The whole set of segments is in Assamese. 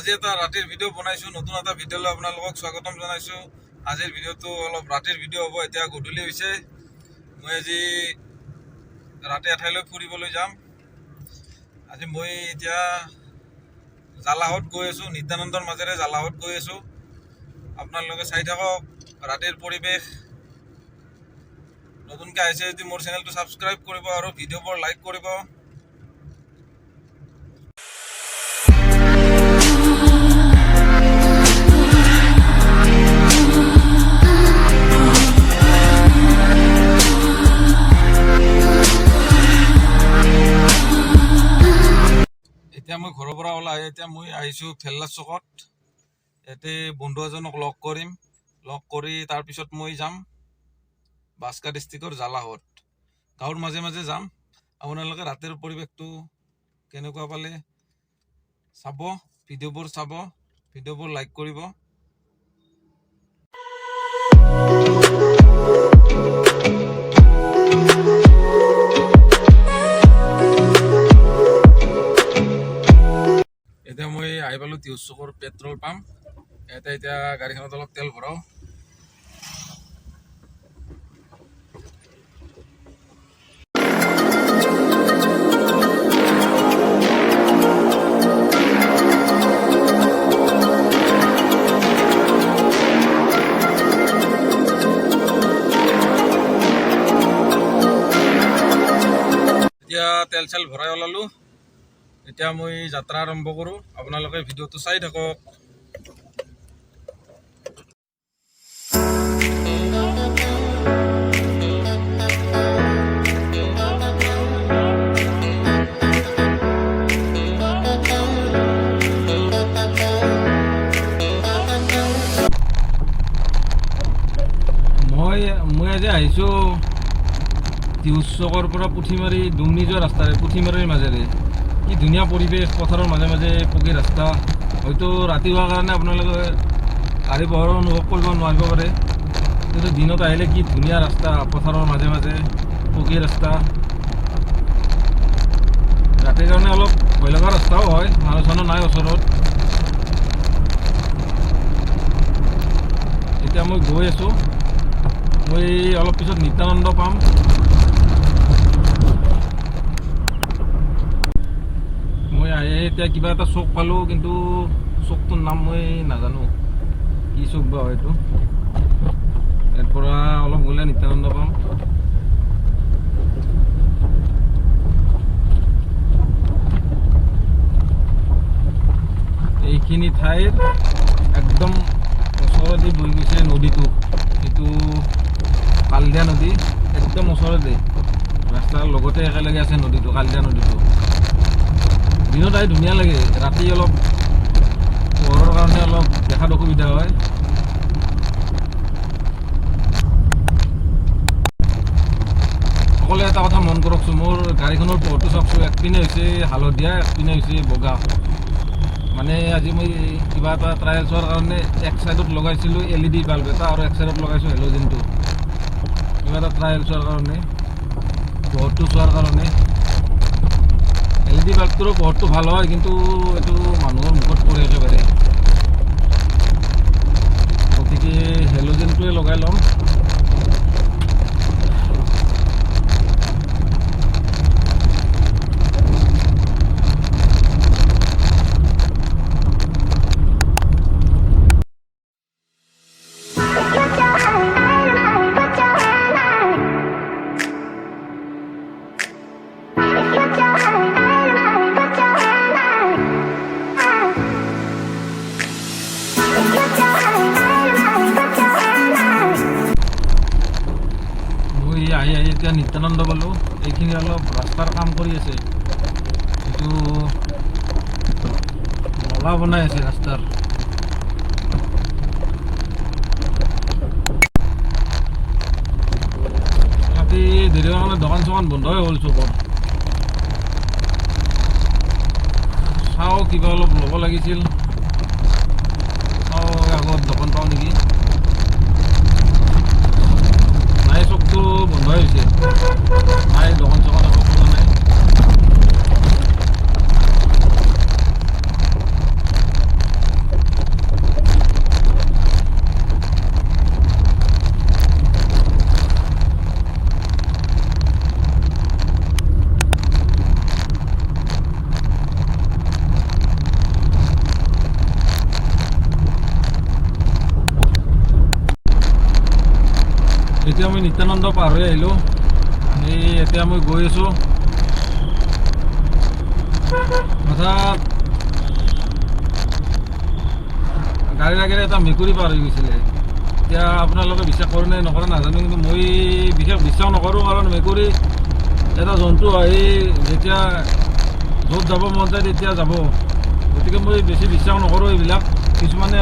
আজি এটা ৰাতিৰ ভিডিঅ' বনাইছোঁ, নতুন এটা ভিডিঅ'লৈ আপোনালোকক স্বাগতম জনাইছোঁ। আজিৰ ভিডিঅ'টো অলপ ৰাতিৰ ভিডিঅ' হ'ব। এতিয়া গধূলি হৈছে, মই আজি ৰাতি এঠাইলৈ ফুৰিবলৈ যাম। আজি মই এতিয়া জালাহত গৈ আছোঁ, নিত্যানন্দৰ মাজেৰে জালাহত গৈ আছোঁ। আপোনালোকে চাই থাকক ৰাতিৰ পৰিৱেশ। নতুনকৈ আহিছে যদি মোৰ চেনেলটো ছাবস্ক্ৰাইব কৰিব আৰু ভিডিঅ'বোৰ লাইক কৰিব। এতিয়া মই ঘৰৰ পৰা ওলাই এতিয়া মই আহিছোঁ ভেল্লা চকত। ইয়াতে বন্ধু এজনক লগ কৰিম, লগ কৰি তাৰপিছত মই যাম বাস্কা ডিষ্ট্ৰিক্টৰ জালাহত। গাঁৱৰ মাজে মাজে যাম। আপোনালোকে ৰাতিৰ পৰিৱেশটো কেনেকুৱা পালে চাব, ভিডিঅ'বোৰ চাব, ভিডিঅ'বোৰ লাইক কৰিব। এতিয়া মই আহি পালোঁ তিহুৰ চকৰ পেট্ৰল পাম্প। ইয়াতে এতিয়া গাড়ীখনত অলপ তেল ভৰাওঁ। এতিয়া তেল চেল ভৰাই ওলালোঁ। এতিয়া মই যাত্ৰা আৰম্ভ কৰোঁ। আপোনালোকে ভিডিঅ'টো চাই থাকক। মই আজি আহিছোঁ তিহুৰ চকৰ পৰা পুঠিমাৰী ডুমনি যোৱা ৰাস্তাৰে, পুঠিমাৰীৰ মাজেৰে। কি ধুনীয়া পৰিৱেশ, পথাৰৰ মাজে মাজে পকী ৰাস্তা। হয়তো ৰাতি হোৱাৰ কাৰণে আপোনালোকে গাড়ী পোহৰ অনুভৱ কৰিব নোৱাৰিব পাৰে, কিন্তু দিনত আহিলে কি ধুনীয়া ৰাস্তা, পথাৰৰ মাজে মাজে পকী ৰাস্তা। ৰাতিৰ কাৰণে অলপ ভয় লগা ৰাস্তাও হয়, মানুহ চানুহ নাই ওচৰত। এতিয়া মই গৈ আছোঁ, মই অলপ পিছত নিত্যানন্দ পাম। মই আহি এতিয়া কিবা এটা চক পালোঁ, কিন্তু চকটোৰ নাম মই নাজানো, কি চক বা হয়তো। ইয়াৰ পৰা অলপ গ'লে নিত্যানন্দ পাম। এইখিনি ঠাইৰ একদম ওচৰতে বৈ গৈছে নদীটো, এইটো কালদিয়া নদী। একদম ওচৰতে ৰাস্তাৰ লগতে একেলগে আছে নদীটো, কালদিয়া নদীটো। দিনত আহি ধুনীয়া লাগে, ৰাতি অলপ পোহৰৰ কাৰণে অলপ দেখাত অসুবিধা হয়। সকলোৱে এটা কথা মন কৰকচোন, মোৰ গাড়ীখনৰ পোহৰটো চাওকচোন, একপিনে হৈছে হালধীয়া, একপিনে হৈছে বগা। মানে আজি মই কিবা এটা ট্ৰায়েল চোৱাৰ কাৰণে এক চাইডত লগাইছিলোঁ LED বাল্ব এটা, আৰু এক চাইডত লগাইছোঁ হেল'জেনটো, কিবা এটা ট্ৰায়েল চোৱাৰ কাৰণে, পোহৰটো চোৱাৰ কাৰণে। LED বাল্বটোৰো পোহৰটো ভাল হয়, কিন্তু এইটো মানুহৰ মুখত পৰে একেবাৰে। গতিকে হেল'জেনটোৱে লগাই ল'ম। আহি এতিয়া নিত্যানন্দ পালোঁ। এইখিনি অলপ ৰাস্তাৰ কাম কৰি আছে, এইটো নলা বনাই আছে ৰাস্তাৰ। ৰাতি দেৰি হোৱাৰ কাৰণে দোকান চোকান বন্ধই হ'ল চকত। চাওঁ কিবা অলপ ল'ব লাগিছিল, চাওঁ আগত দোকান পাওঁ নেকি। নাই, চকটো বন্ধই হৈছে, নাই দোকান চোকান একো খোলা নাই। এতিয়া মই নিত্যানন্দ পাৰ হৈ আহিলোঁ। এতিয়া মই গৈ আছোঁ হঠাৎ গাড়ীৰ আগেৰে এটা মেকুৰী পাৰ হৈ গৈছিলে। এতিয়া আপোনালোকে বিশ্বাস কৰে নে নকৰে নাজানো, কিন্তু মই বিশেষ বিশ্বাস নকৰোঁ, কাৰণ মেকুৰী এটা জন্তু আহি যেতিয়া য'ত যাব মন যায় তেতিয়া যাব, গতিকে মই বেছি বিশ্বাস নকৰোঁ এইবিলাক। কিছুমানে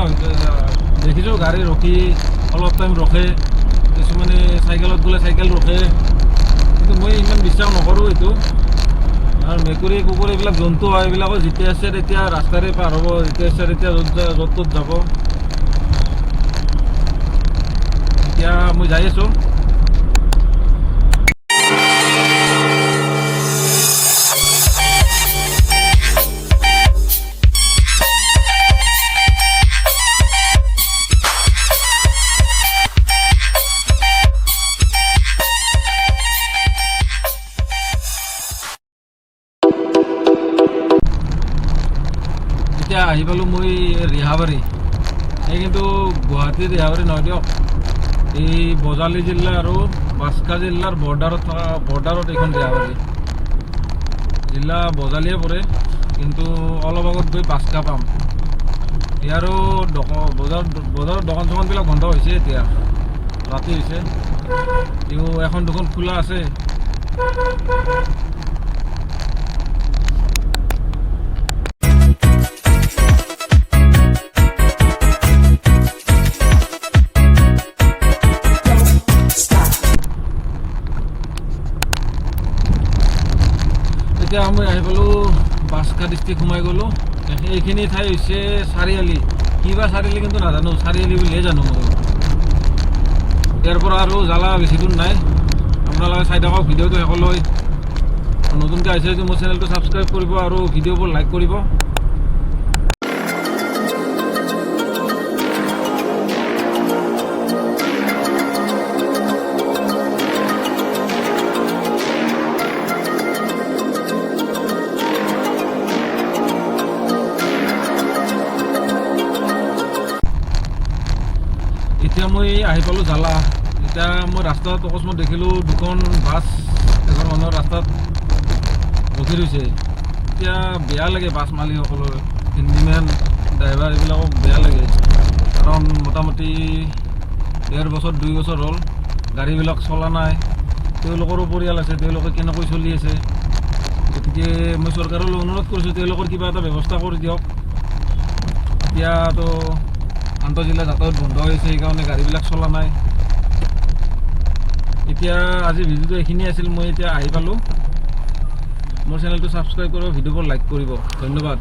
দেখিছোঁ গাড়ী ৰখি অলপ টাইম ৰখে, কিছুমানে চাইকেলত গ'লে চাইকেল ৰখে, কিন্তু মই ইমান বিশ্বাস নকৰোঁ এইটো। আৰু মেকুৰী কুকুৰ এইবিলাক জন্তু হয়, এইবিলাকো যেতিয়া আছে তেতিয়া ৰাস্তাৰে পাৰ হ'ব, যেতিয়া আছে তেতিয়া য'ত ত'ত যাব। এতিয়া মই যাই আছোঁ। এতিয়া আহি পালোঁ মই ৰিহাবাৰী। এই কিন্তু গুৱাহাটীৰ ৰিহাবাৰী নহয় দিয়ক, এই বজালী জিলা আৰু বাক্সা জিলাৰ বৰ্ডাৰত এইখন ৰিহাবাৰী। জিলা বজালীয়ে পৰে, কিন্তু অলপ আগত গৈ বাক্সা পাম। ইয়াৰো বজাৰত দোকান চোকানবিলাক বন্ধ হৈছে, এতিয়া ৰাতি হৈছে, কিন্তু এখন দুখন খোলা আছে। এতিয়া মই আহি পালোঁ বাক্সা ডিষ্ট্ৰিক্ট, সোমাই গ'লোঁ। এইখিনি ঠাই হৈছে চাৰিআলি, কিবা চাৰিআলি কিন্তু নাজানো, চাৰিআলি বুলিহে জানো মই। ইয়াৰ পৰা আৰু জ্বালা বেছি দূৰ নাই। আপোনালোকে চাই থাকক ভিডিঅ'টো শেষলৈ। নতুনকৈ আহিছে যদি মোৰ চেনেলটো ছাবস্ক্ৰাইব কৰিব আৰু ভিডিঅ'বোৰ লাইক কৰিব। এতিয়া মই আহি পালোঁ জ্বালা। এতিয়া মই ৰাস্তাত অকস্মাত দেখিলোঁ দুখন বাছ এখন মানুহৰ ৰাস্তাত ৰখি ৰৈছে। এতিয়া বেয়া লাগে বাছ মালিকসকলৰ, হিন্দীমেন ড্ৰাইভাৰ এইবিলাকক বেয়া লাগে, কাৰণ মোটামুটি 1.5 বছৰ 2 বছৰ হ'ল গাড়ীবিলাক চলা নাই। তেওঁলোকৰো পৰিয়াল আছে, তেওঁলোকে কেনেকৈ চলি আছে। গতিকে মই চৰকাৰলৈ অনুৰোধ কৰিছোঁ, তেওঁলোকৰ কিবা এটা ব্যৱস্থা কৰি দিয়ক। এতিয়াতো আন্তঃজিলা যাতায়াত বন্ধ হৈছে, সেইকাৰণে গাড়ীবিলাক চলা নাই। এতিয়া আজিৰ ভিডিঅ'টো এইখিনি আছিল। মই এতিয়া আহি পালোঁ। মোৰ চেনেলটো ছাবস্ক্ৰাইব কৰিব, ভিডিঅ'বোৰ লাইক কৰিব। ধন্যবাদ।